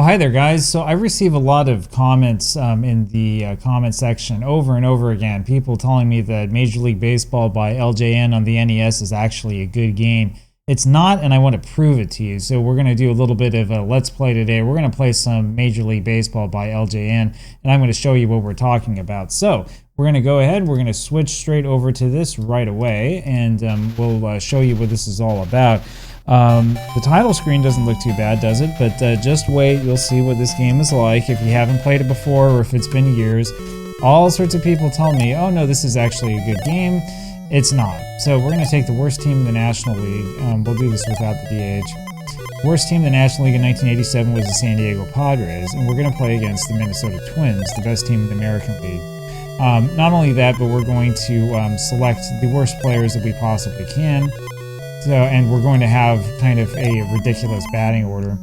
Well, hi there, guys. So I receive a lot of comments in the comment section over and over again. People telling me that Major League Baseball by LJN on the NES is actually a good game. It's not, and I want to prove it to you. So we're going to do a little bit of a Let's Play today. We're going to play some Major League Baseball by LJN, and I'm going to show you what we're talking about. So we're going to go ahead. We're going to switch straight over to this right away, and we'll show you what this is all about. The title screen doesn't look too bad, does it? But just wait, you'll see what this game is like if you haven't played it before or if it's been years. All sorts of people tell me, oh no, this is actually a good game. It's not. So we're going to take the worst team in the National League. We'll do this without the DH. Worst team in the National League in 1987 was the San Diego Padres, and we're going to play against the Minnesota Twins, the best team in the American League. Not only that, but we're going to select the worst players that we possibly can. So, and we're going to have kind of a ridiculous batting order.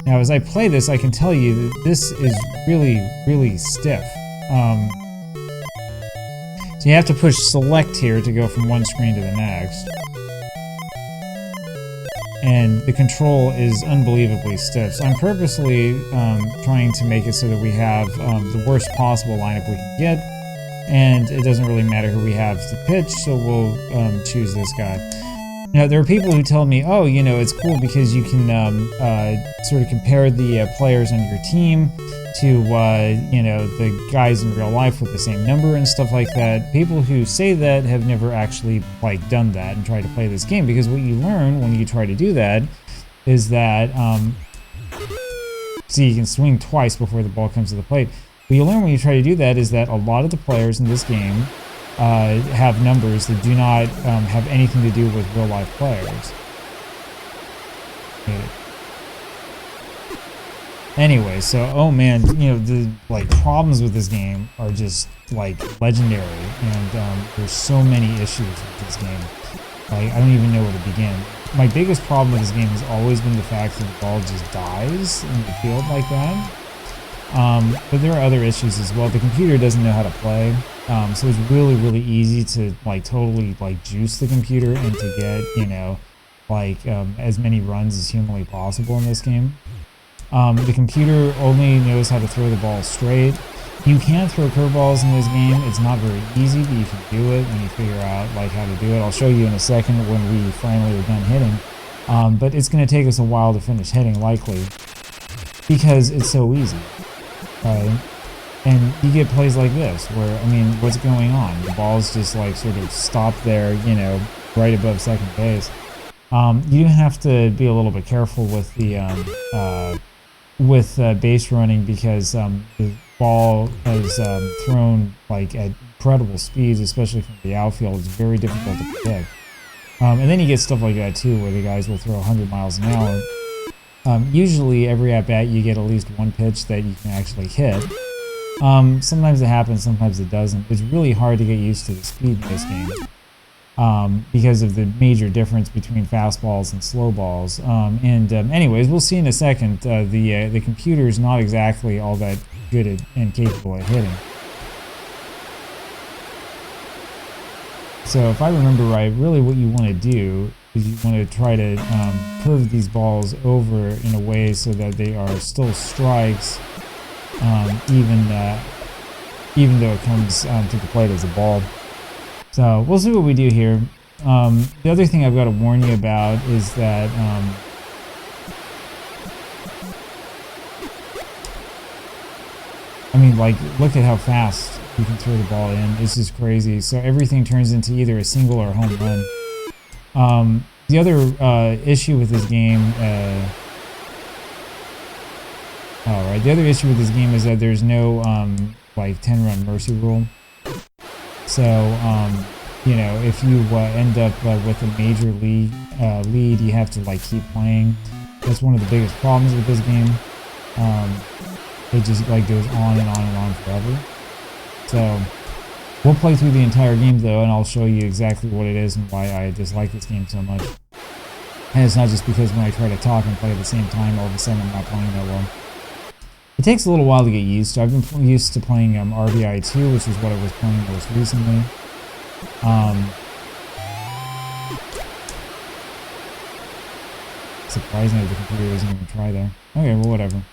Now, as I play this, I can tell you that this is really, really stiff. So you have to push select here to go from one screen to the next. And the control is unbelievably stiff. So I'm purposely trying to make it so that we have the worst possible lineup we can get. And it doesn't really matter who we have to pitch, so we'll choose this guy. Now, there are people who tell me, oh, you know, it's cool because you can sort of compare the players on your team to, you know, the guys in real life with the same number and stuff like that. People who say that have never actually, like, done that and tried to play this game, because what you learn when you try to do that is that, see, you can swing twice before the ball comes to the plate. What you learn when you try to do that is that a lot of the players in this game have numbers that do not have anything to do with real life players. Anyway, so oh man, you know, the like problems with this game are just like legendary, and there's so many issues with this game. Like, I don't even know where to begin. My biggest problem with this game has always been the fact that the ball just dies in the field like that. But there are other issues as well. The computer doesn't know how to play. So it's really, really easy to like totally like juice the computer and to get, you know, like as many runs as humanly possible in this game. The computer only knows how to throw the ball straight. You can throw curveballs in this game. It's not very easy, but you can do it when you figure out like how to do it. I'll show you in a second when we finally are done hitting. But it's going to take us a while to finish hitting, likely, because it's so easy. Right? And you get plays like this, where, I mean, what's going on? The ball's just like sort of stopped there, you know, right above second base. You have to be a little bit careful with the base running, because the ball is thrown like at incredible speeds, especially from the outfield. It's very difficult to predict. And then you get stuff like that too, where the guys will throw 100 miles an hour. Usually every at bat you get at least one pitch that you can actually hit. Sometimes it happens, sometimes it doesn't. It's really hard to get used to the speed in this game because of the major difference between fastballs and slow balls. Anyways, we'll see in a second. The computer is not exactly all that good at, and capable at hitting. So if I remember right, really what you want to do is you want to try to curve these balls over in a way so that they are still strikes, even though it comes to the plate as a ball. So we'll see what we do here. The other thing I've got to warn you about is that I mean, like, look at how fast you can throw the ball in. It's just crazy. So everything turns into either a single or a home run. The other issue with this game, the other issue with this game is that there's no like 10-run mercy rule. So you know, if you end up with a major league lead, you have to like keep playing. That's one of the biggest problems with this game. It just like goes on and on and on forever. So we'll play through the entire game though, and I'll show you exactly what it is and why I dislike this game so much. And it's not just because when I try to talk and play at the same time, all of a sudden I'm not playing that well. It takes a little while to get used to. I've been used to playing RBI 2, which is what I was playing most recently. Surprising that the computer doesn't even try there. Okay, well, whatever.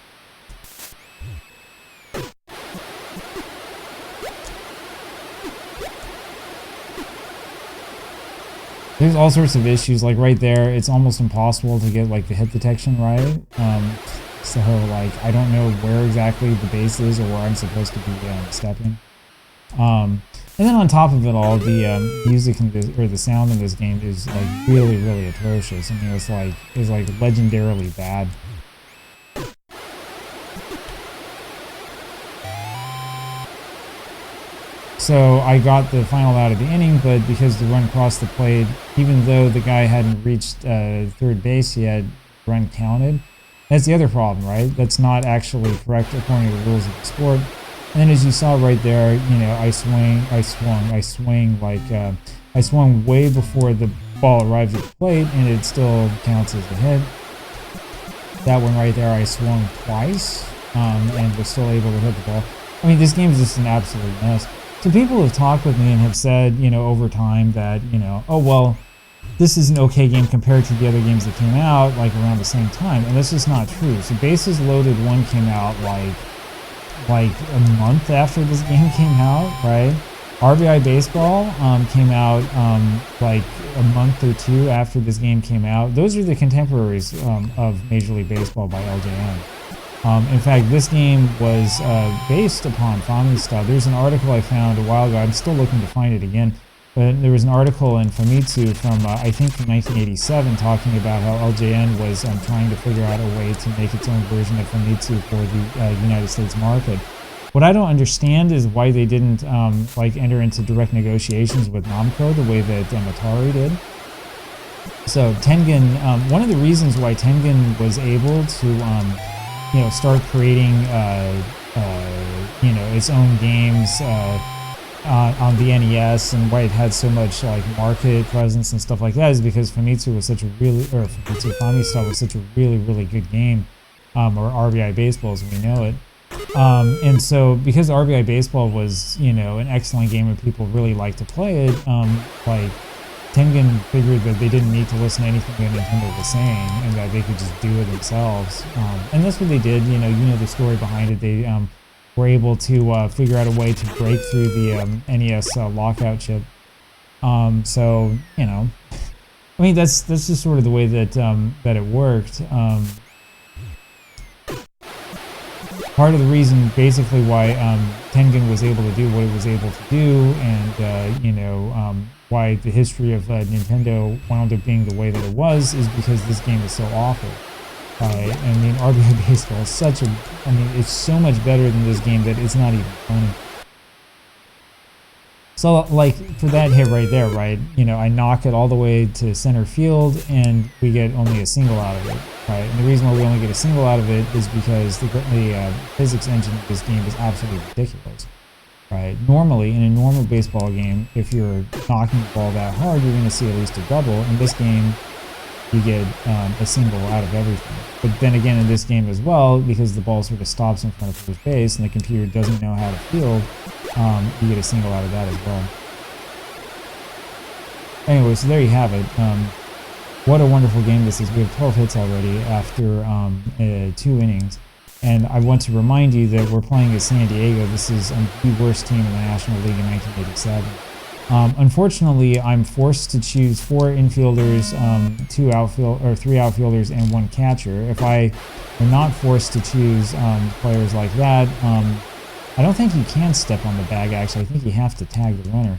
there's all sorts of issues. Like right there, it's almost impossible to get like the hit detection right. So like I don't know where exactly the base is or where I'm supposed to be stepping. And then on top of it all, the music in this, or the sound in this game is like really, really atrocious. I mean, it's like legendarily bad. So I got the final out of the inning, but because the run crossed the plate, even though the guy hadn't reached third base yet, run counted. That's the other problem, right? That's not actually correct according to the rules of the sport. And then as you saw right there, you know, I swung way before the ball arrived at the plate, and it still counts as a hit. That one right there, I swung twice, and was still able to hit the ball. I mean, this game is just an absolute mess. So people have talked with me and have said, you know, over time that, you know, oh, well, this is an okay game compared to the other games that came out, like, around the same time. And that's just not true. So Bases Loaded 1 came out, like a month after this game came out, right? RBI Baseball came out like a month or two after this game came out. Those are the contemporaries of Major League Baseball by LJN. In fact, this game was based upon Famitsu. There's an article I found a while ago. I'm still looking to find it again. But there was an article in Famitsu from, I think, from 1987 talking about how LJN was trying to figure out a way to make its own version of Famitsu for the United States market. What I don't understand is why they didn't like enter into direct negotiations with Namco the way that Atari did. So Tengen, one of the reasons why Tengen was able to you know, start creating you know, its own games on the NES, and why it had so much like market presence and stuff like that, is because Famitsu was such a really, or Famitsu was such a really, really good game, or RBI Baseball as we know it. And so because RBI Baseball was, you know, an excellent game and people really liked to play it, like Tengen figured that they didn't need to listen to anything that Nintendo was saying, and that they could just do it themselves. And that's what they did. You know the story behind it. They were able to figure out a way to break through the NES lockout chip. So, you know, I mean, that's just sort of the way that that it worked. Part of the reason, basically, why Tengen was able to do what it was able to do, and you know, why the history of Nintendo wound up being the way that it was, is because this game is so awful. I mean, RBI Baseball is such a, I mean, it's so much better than this game that it's not even funny. So, like, for that hit right there, right, you know, I knock it all the way to center field, and we get only a single out of it, right? And the reason why we only get a single out of it is because the physics engine of this game is absolutely ridiculous, right? Normally, in a normal baseball game, if you're knocking the ball that hard, you're going to see at least a double. In this game, you get a single out of everything. But then again, in this game as well, because the ball sort of stops in front of first base and the computer doesn't know how to field, you get a single out of that as well. Anyway, so there you have it. What a wonderful game this is. We have 12 hits already after 2 innings. And I want to remind you that we're playing at San Diego. This is the worst team in the National League in 1987. Unfortunately, I'm forced to choose 4 infielders, 3 outfielders, and 1 catcher. If I were not forced to choose players like that, I don't think you can step on the bag, actually. I think you have to tag the runner.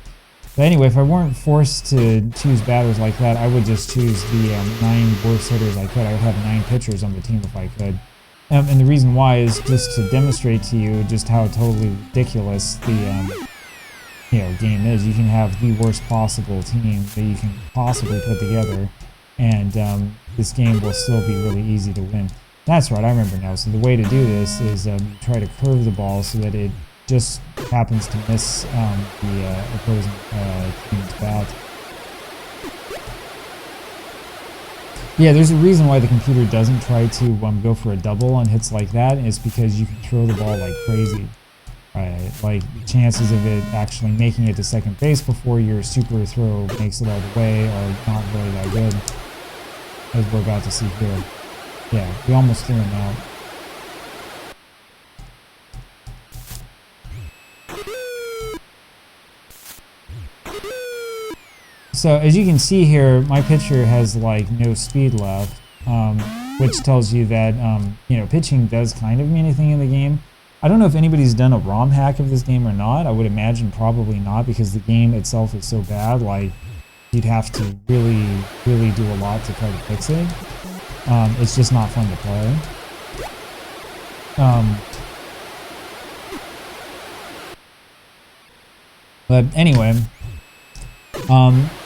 But anyway, if I weren't forced to choose batters like that, I would just choose the 9 worst hitters I could. I would have 9 pitchers on the team if I could. And the reason why is just to demonstrate to you just how totally ridiculous the you know, game is. You can have the worst possible team that you can possibly put together, and this game will still be really easy to win. That's right, I remember now. So the way to do this is try to curve the ball so that it just happens to miss the opposing team's bat. Yeah, there's a reason why the computer doesn't try to go for a double on hits like that, and it's because you can throw the ball like crazy. Right, like the chances of it actually making it to second base before your super throw makes it all the way are not really that good, as we're about to see here. Yeah, we almost threw him out. So as you can see here, my pitcher has like no speed left, which tells you that you know, pitching does kind of mean anything in the game. I don't know if anybody's done a ROM hack of this game or not. I would imagine probably not, because the game itself is so bad. Like, you'd have to really, really do a lot to try to fix it. It's just not fun to play. But anyway,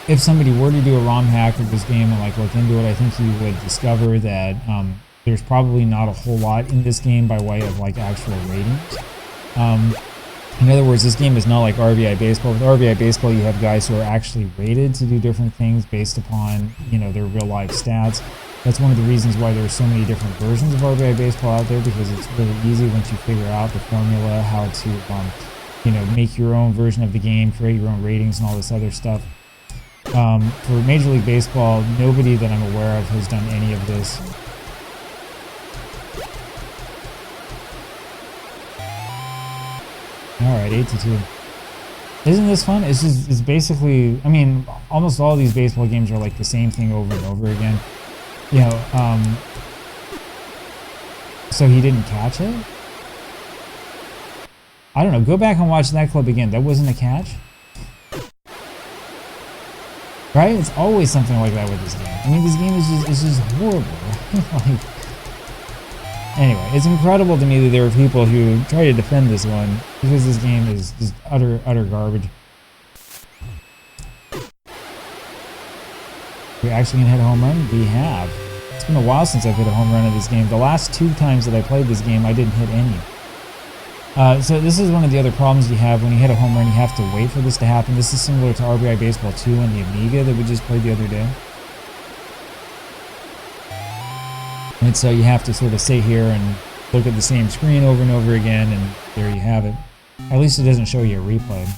if somebody were to do a ROM hack of this game and like look into it, I think you would discover that there's probably not a whole lot in this game by way of like actual ratings. In other words, this game is not like RBI Baseball. With RBI Baseball, you have guys who are actually rated to do different things based upon, you know, their real life stats. That's one of the reasons why there's so many different versions of RBI Baseball out there, because it's really easy once you figure out the formula, how to, you know, make your own version of the game, create your own ratings and all this other stuff. For Major League Baseball, nobody that I'm aware of has done any of this. Alright, 8-2. Isn't this fun? It's basically, I mean, almost all of these baseball games are like the same thing over and over again. You know, so he didn't catch it? I don't know, go back and watch that clip again. That wasn't a catch? Right? It's always something like that with this game. I mean, this game is just horrible. Like, anyway, it's incredible to me that there are people who try to defend this one, because this game is just utter garbage. We're actually gonna hit a home run? We have. It's been a while since I've hit a home run in this game. The last 2 times that I played this game, I didn't hit any. So this is one of the other problems you have when you hit a home run. You have to wait for this to happen. This is similar to RBI Baseball 2 and the Amiga that we just played the other day. And so you have to sort of sit here and look at the same screen over and over again, and there you have it. At least it doesn't show you a replay.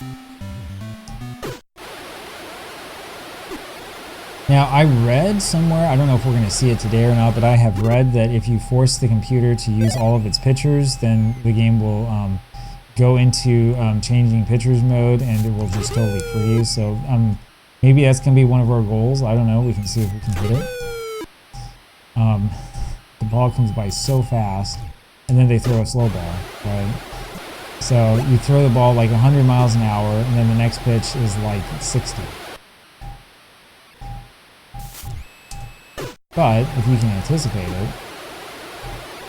Now, I read somewhere, I don't know if we're going to see it today or not, but I have read that if you force the computer to use all of its pitchers, then the game will go into changing pitchers mode, and it will just totally freeze. So maybe that's going to be one of our goals. I don't know. We can see if we can hit it. The ball comes by so fast, and then they throw a slow ball, right? So you throw the ball like 100 miles an hour, and then the next pitch is like 60. But if you can anticipate it,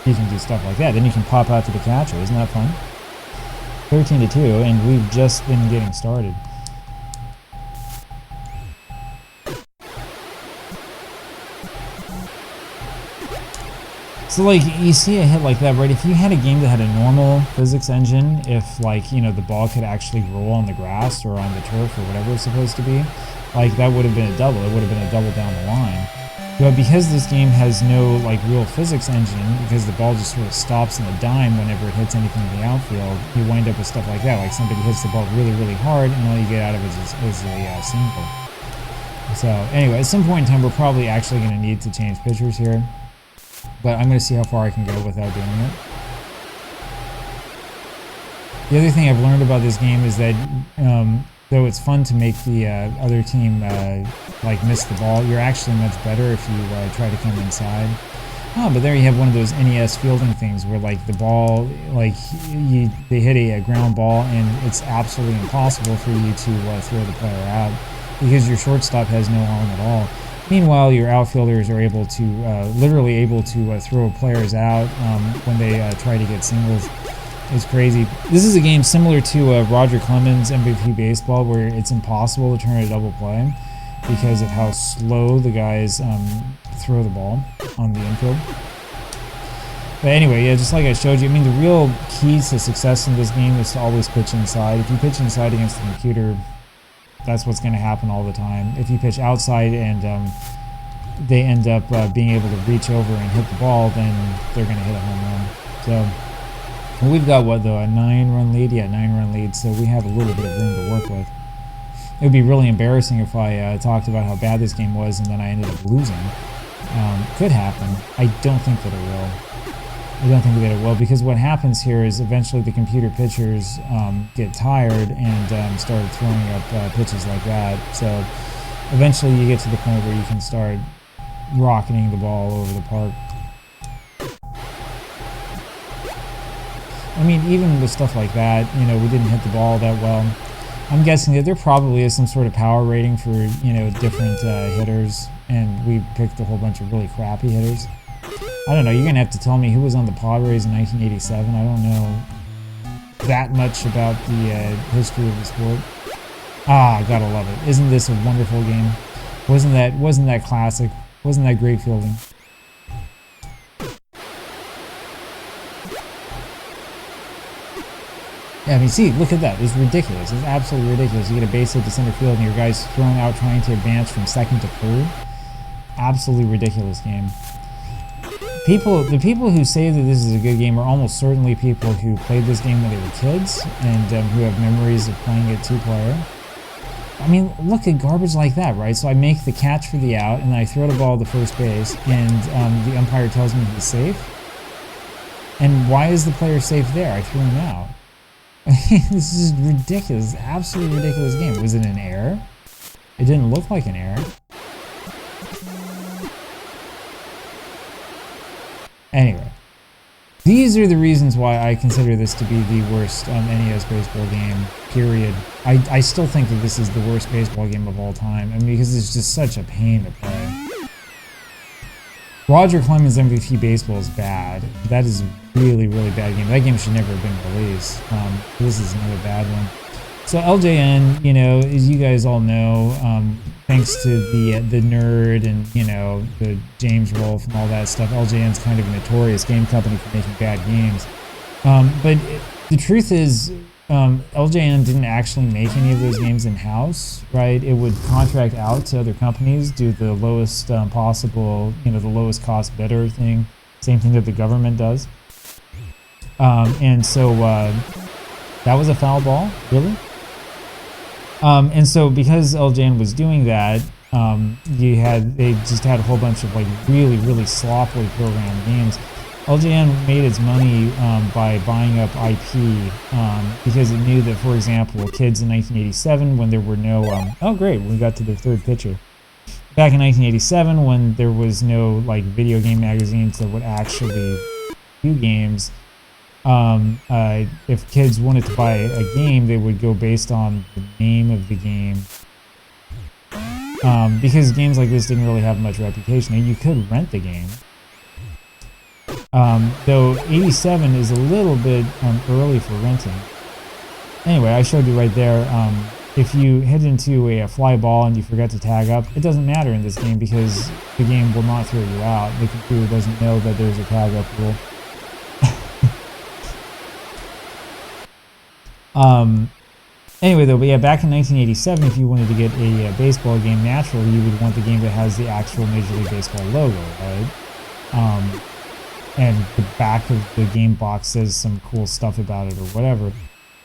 you can do stuff like that. Then you can pop out to the catcher. Isn't that fun? 13-2, and we've just been getting started. So like, you see a hit like that, right? If you had a game that had a normal physics engine, if like, you know, the ball could actually roll on the grass or on the turf or whatever it's supposed to be, like that would have been a double. It would have been a double down the line. But because this game has no like real physics engine, because the ball just sort of stops in a dime whenever it hits anything in the outfield, you wind up with stuff like that. Like somebody hits the ball really, really hard, and all you get out of it is a single. So anyway, at some point in time, we're probably actually going to need to change pitchers here. But I'm going to see how far I can go without doing it. The other thing I've learned about this game is that though it's fun to make the other team like miss the ball, you're actually much better if you try to come inside. Oh, but there you have one of those NES fielding things where like the ball, like they hit a ground ball, and it's absolutely impossible for you to throw the player out because your shortstop has no arm at all. Meanwhile, your outfielders are able to, literally able to throw players out when they try to get singles. It's crazy. This is a game similar to Roger Clemens' MVP Baseball, where it's impossible to turn a double play because of how slow the guys throw the ball on the infield. But anyway, yeah, just like I showed you, I mean, the real key to success in this game is to always pitch inside. If you pitch inside against the computer, that's what's going to happen all the time. If you pitch outside and they end up being able to reach over and hit the ball, then they're going to hit a home run. So we've got, what, though, a 9-run lead? Yeah, 9-run lead, so we have a little bit of room to work with. It would be really embarrassing if I talked about how bad this game was and then I ended up losing. Could happen. I don't think that it will. I don't think that it will, because what happens here is eventually the computer pitchers get tired and start throwing up pitches like that. So eventually you get to the point where you can start rocketing the ball over the park. I mean, even with stuff like that, you know, we didn't hit the ball that well. I'm guessing that there probably is some sort of power rating for, you know, different hitters, and we picked a whole bunch of really crappy hitters. I don't know, you're going to have to tell me who was on the Padres in 1987. I don't know that much about the history of the sport. Ah, gotta love it. Isn't this a wonderful game? Wasn't that classic? Wasn't that great fielding? Yeah, I mean, see, look at that. It's ridiculous. It's absolutely ridiculous. You get a base hit to center field and your guy's thrown out trying to advance from second to third. Absolutely ridiculous game. The people who say that this is a good game are almost certainly people who played this game when they were kids and who have memories of playing it two-player. I mean, look at garbage like that, right? So I make the catch for the out, and then I throw the ball to first base, and the umpire tells me he's safe. And why is the player safe there? I threw him out. This is ridiculous. It's an absolutely ridiculous game. Was it an error? It didn't look like an error. Anyway, these are the reasons why I consider this to be the worst NES baseball game, period. I still think that this is the worst baseball game of all time, I mean, because it's just such a pain to play. Roger Clemens MVP Baseball is bad. That is a really, really bad game. That game should never have been released. This is another bad one. So LJN, you know, as you guys all know, thanks to the nerd and, you know, the James Rolfe and all that stuff, LJN's kind of a notorious game company for making bad games. But the truth is, LJN didn't actually make any of those games in-house, right? It would contract out to other companies, do the lowest possible, you know, the lowest cost bidder thing. Same thing that the government does. And so that was a foul ball, really? And so because LJN was doing that, they just had a whole bunch of like really, really sloppily programmed games. LJN made its money by buying up IP because it knew that, for example, kids in 1987, when there were no, oh great, we got to the third pitcher. Back in 1987, when there was no like video game magazines that would actually do games, if kids wanted to buy a game, they would go based on the name of the game. Because games like this didn't really have much reputation, and you could rent the game. Though 87 is a little bit early for renting. Anyway, I showed you right there, if you hit into a fly ball and you forget to tag up, it doesn't matter in this game because the game will not throw you out. The computer doesn't know that there's a tag up rule. Anyway, though, but yeah, back in 1987, if you wanted to get a baseball game naturally, you would want the game that has the actual Major League Baseball logo, right? And the back of the game box says some cool stuff about it or whatever.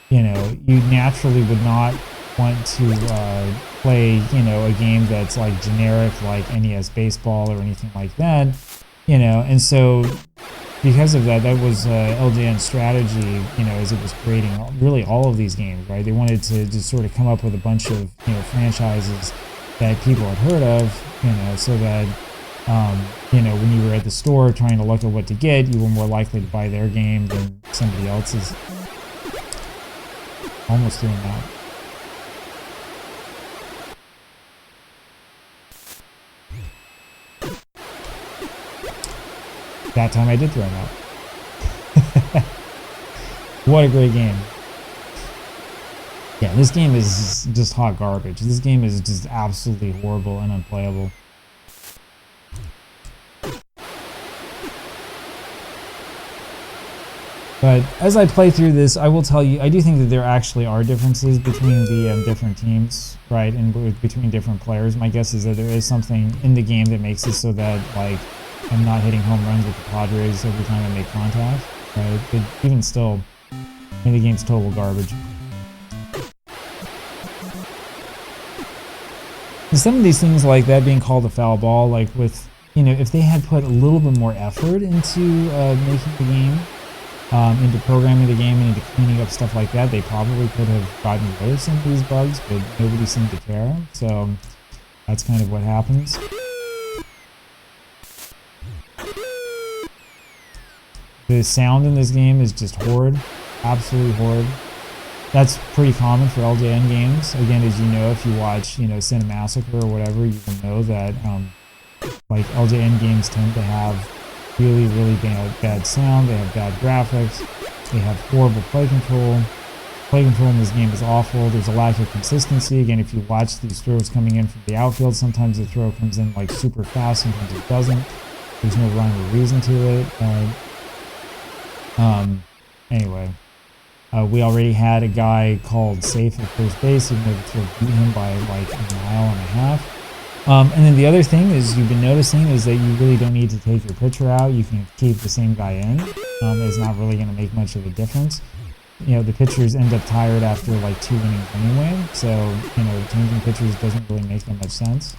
You know, you naturally would not want to play, you know, a game that's like generic, like NES Baseball or anything like that. You know, and so because of that, that was LJN's strategy, you know, as it was creating really all of these games, right? They wanted to just sort of come up with a bunch of, you know, franchises that people had heard of, you know, so that, you know, when you were at the store trying to look at what to get, you were more likely to buy their game than somebody else's. Almost doing that. That time I did throw him out. What a great game. Yeah, this game is just hot garbage. This game is just absolutely horrible and unplayable. But as I play through this, I will tell you, I do think that there actually are differences between the different teams, right, and between different players. My guess is that there is something in the game that makes it so that, like, I'm not hitting home runs with the Padres every time I make contact, right? But even still, I mean, the game's total garbage. And some of these things like that being called a foul ball, like with, you know, if they had put a little bit more effort into making the game, into programming the game and into cleaning up stuff like that, they probably could have gotten rid of some of these bugs, but nobody seemed to care. So, That's kind of what happens. The sound in this game is just horrid. Absolutely horrid. That's pretty common for LJN games. Again, as you know, if you watch, Cinemassacre or whatever, you will know that, like, LJN games tend to have really, really bad sound. They have bad graphics. They have horrible play control. Play control in this game is awful. There's a lack of consistency. Again, if you watch these throws coming in from the outfield, sometimes the throw comes in, like, super fast, sometimes it doesn't. There's no rhyme or reason to it. Anyway, we already had a guy called safe at first base, even though the throw beat him by like a mile and a half. And then the other thing is you've been noticing is that you really don't need to take your pitcher out. You can keep the same guy in. It's not really going to make much of a difference. The pitchers end up tired after like 2 innings anyway. So, changing pitchers doesn't really make that much sense.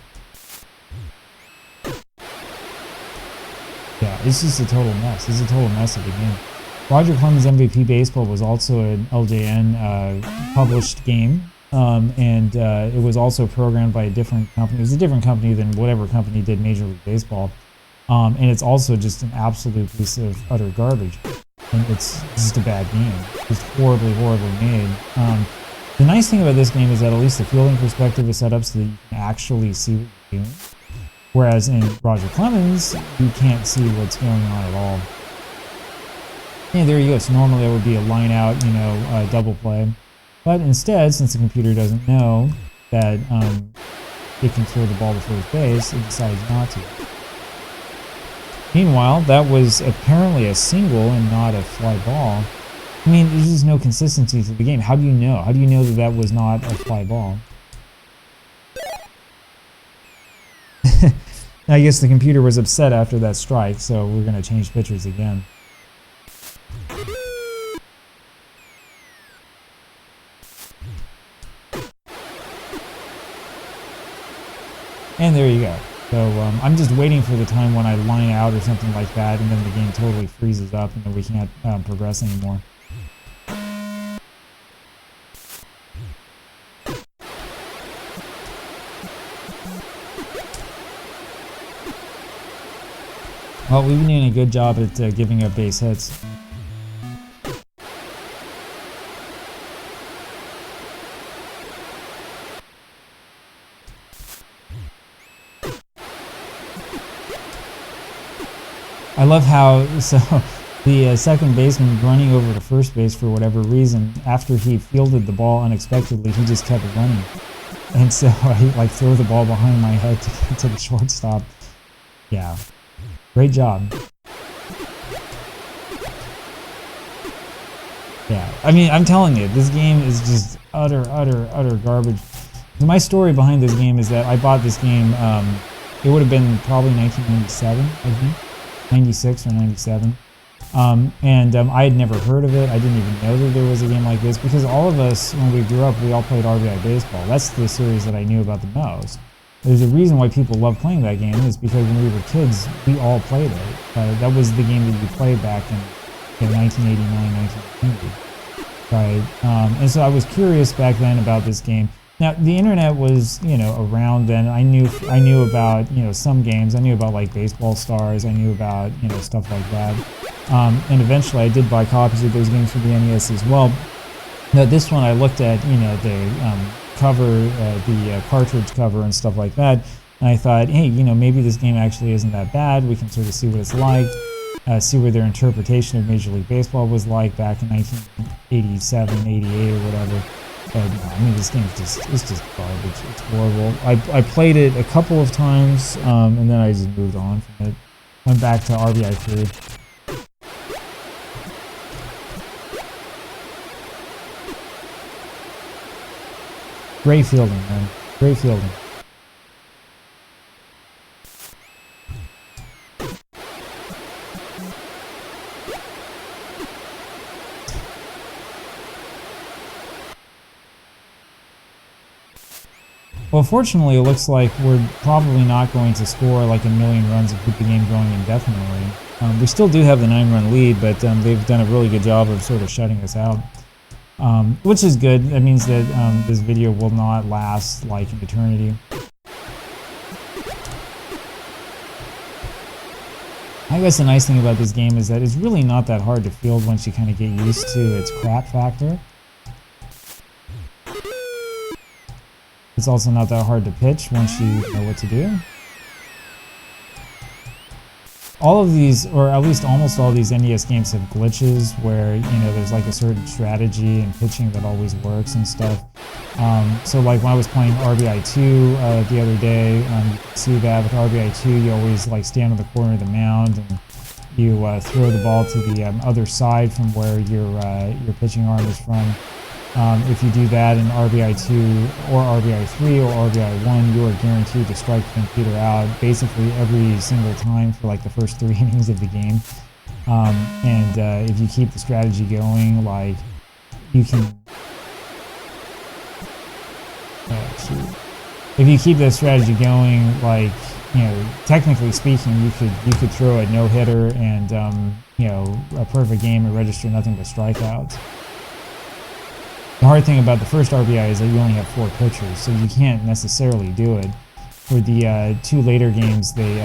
Yeah, it's just a total mess. It's a total mess of the game. Roger Clemens MVP Baseball was also an LJN published game, and it was also programmed by a different company. It was a different company than whatever company did Major League Baseball, and it's also just an absolute piece of utter garbage, and it's just a bad game. It's horribly, horribly made. The nice thing about this game is that at least the fielding perspective is set up so that you can actually see what you're doing, whereas in Roger Clemens, you can't see what's going on at all. Yeah, there you go. So normally it would be a line out, double play. But instead, since the computer doesn't know that it can throw the ball to first base, it decides not to. Meanwhile, that was apparently a single and not a fly ball. I mean, there's just no consistency to the game. How do you know? How do you know that that was not a fly ball? I guess the computer was upset after that strike, so we're going to change pitchers again. And there you go. So I'm just waiting for the time when I line out or something like that, and then the game totally freezes up and then we can't progress anymore. Well, we've been doing a good job at giving up base hits. I love how, the second baseman running over to first base for whatever reason, after he fielded the ball unexpectedly, he just kept running. And so I throw the ball behind my head to get to the shortstop. Yeah, great job. Yeah, I mean, I'm telling you, this game is just utter garbage. My story behind this game is that I bought this game, it would have been probably 1997, I think. 96 or 97, and I had never heard of it. I didn't even know that there was a game like this because all of us, when we grew up, we all played RBI baseball. That's the series that I knew about the most. There's a reason why people love playing that game is because when we were kids, we all played it. That was the game that you played back in 1989, 1990, right? And so I was curious back then about this game. Now, the internet was, around then. I knew about, some games. I knew about, like, Baseball Stars. I knew about, stuff like that. And eventually I did buy copies of those games for the NES as well. Now, this one I looked at, the cover, the cartridge cover and stuff like that. And I thought, hey, maybe this game actually isn't that bad. We can sort of see what it's like, see what their interpretation of Major League Baseball was like back in 1987, 88 or whatever. But no, I mean, this game is just garbage. It's horrible. I played it a couple of times, and then I just moved on from it. Went back to RBI 3. Great fielding, man. Great fielding. Well, fortunately, it looks like we're probably not going to score like a million runs and keep the game going indefinitely. We still do have the 9-run lead, but they've done a really good job of sort of shutting us out, which is good. That means that this video will not last like an eternity. I guess the nice thing about this game is that it's really not that hard to field once you kind of get used to its crap factor. It's also not that hard to pitch once you know what to do. All of these, or at least almost all these NES games have glitches where, there's like a certain strategy and pitching that always works and stuff. So like when I was playing RBI2 the other day, you can see that with RBI2 you always like stand on the corner of the mound and you throw the ball to the other side from where your pitching arm is from. If you do that in RBI2 or RBI3 or RBI1, you are guaranteed to strike the computer out basically every single time for like the first 3 innings of the game. And if you keep the strategy going, like you can... If you keep that strategy going, like, technically speaking, you could throw a no-hitter and, a perfect game and register nothing but strikeouts. The hard thing about the first RBI is that you only have 4 pitchers, so you can't necessarily do it. For the 2 later games, they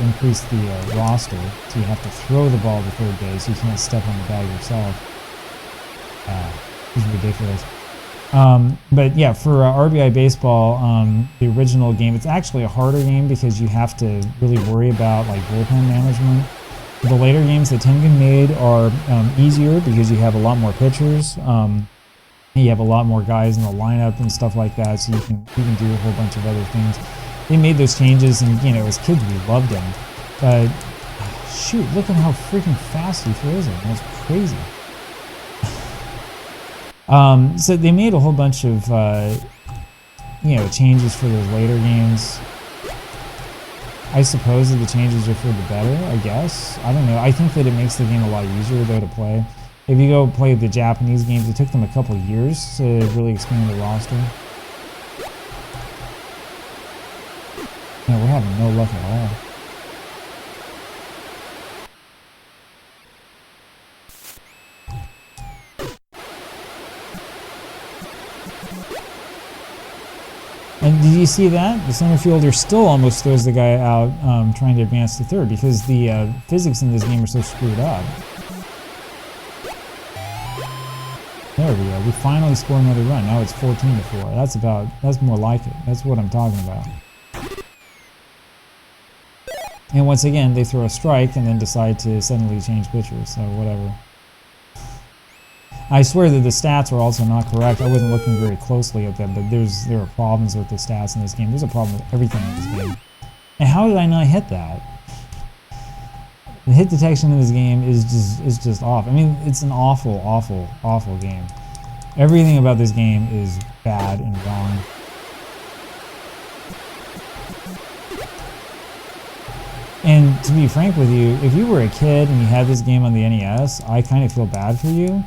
increased the roster, so you have to throw the ball to third base. You can't step on the bag yourself. It's ridiculous. But yeah, for RBI Baseball, the original game, it's actually a harder game because you have to really worry about like bullpen management. The later games that Tengen made are easier because you have a lot more pitchers. You have a lot more guys in the lineup and stuff like that, so you can do a whole bunch of other things. They made those changes, and as kids we loved them. But shoot, look at how freaking fast he throws it. That's crazy. So they made a whole bunch of changes for those later games. I suppose that the changes are for the better, I guess. I don't know. I think that it makes the game a lot easier, though, to play. If you go play the Japanese games, it took them a couple years to really expand the roster. We're having no luck at all. And did you see that? The center fielder still almost throws the guy out trying to advance to third because the physics in this game are so screwed up. There we go. We finally score another run. Now it's 14-4. That's more like it. That's what I'm talking about. And once again, they throw a strike and then decide to suddenly change pitchers, so whatever. I swear that the stats are also not correct. I wasn't looking very closely at them, but there are problems with the stats in this game. There's a problem with everything in this game. And how did I not hit that? The hit detection in this game is just off. I mean, it's an awful, awful, awful game. Everything about this game is bad and wrong. And to be frank with you, if you were a kid and you had this game on the NES, I kind of feel bad for you.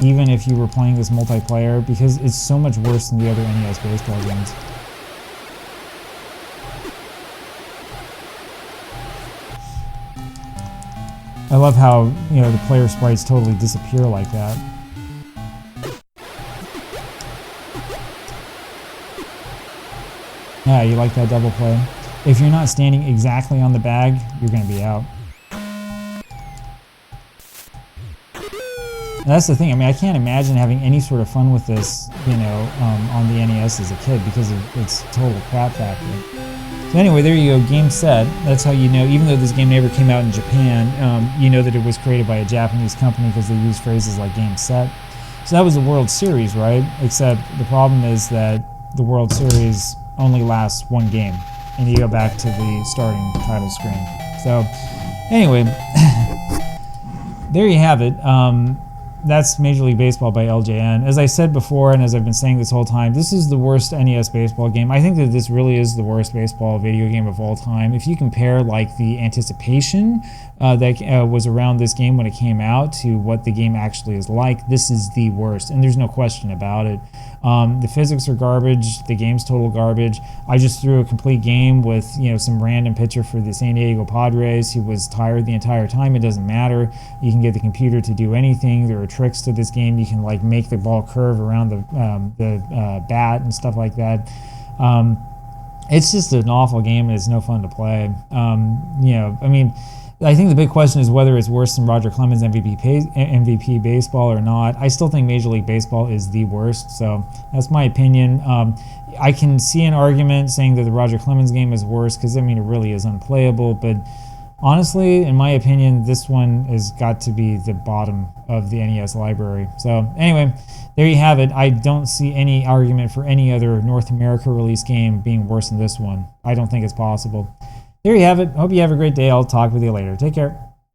Even if you were playing this multiplayer, because it's so much worse than the other NES baseball games. I love how, the player sprites totally disappear like that. Yeah, you like that double play? If you're not standing exactly on the bag, you're going to be out. And that's the thing. I mean, I can't imagine having any sort of fun with this, on the NES as a kid because of its total crap factor. So anyway, there you go, game set. That's how you know, even though this game never came out in Japan, you know that it was created by a Japanese company because they use phrases like game set. So that was the World Series, right? Except the problem is that the World Series only lasts one game, and you go back to the starting title screen. So anyway, there you have it. That's Major League Baseball by LJN. As I said before, and as I've been saying this whole time, this is the worst NES baseball game. I think that this really is the worst baseball video game of all time. If you compare like the anticipation that was around this game when it came out to what the game actually is like, this is the worst, and there's no question about it. The physics are garbage. The game's total garbage. I just threw a complete game with some random pitcher for the San Diego Padres who was tired the entire time. It doesn't matter. You can get the computer to do anything. There are tricks to this game. You can like make the ball curve around the bat and stuff like that. It's just an awful game and it's no fun to play. I mean, I think the big question is whether it's worse than Roger Clemens MVP baseball or not. I still think Major League Baseball is the worst, so that's my opinion. I can see an argument saying that the Roger Clemens game is worse because, I mean, it really is unplayable, but honestly, in my opinion, this one has got to be the bottom of the NES library. So anyway, there you have it. I don't see any argument for any other North America release game being worse than this one. I don't think it's possible. There you have it. Hope you have a great day. I'll talk with you later. Take care.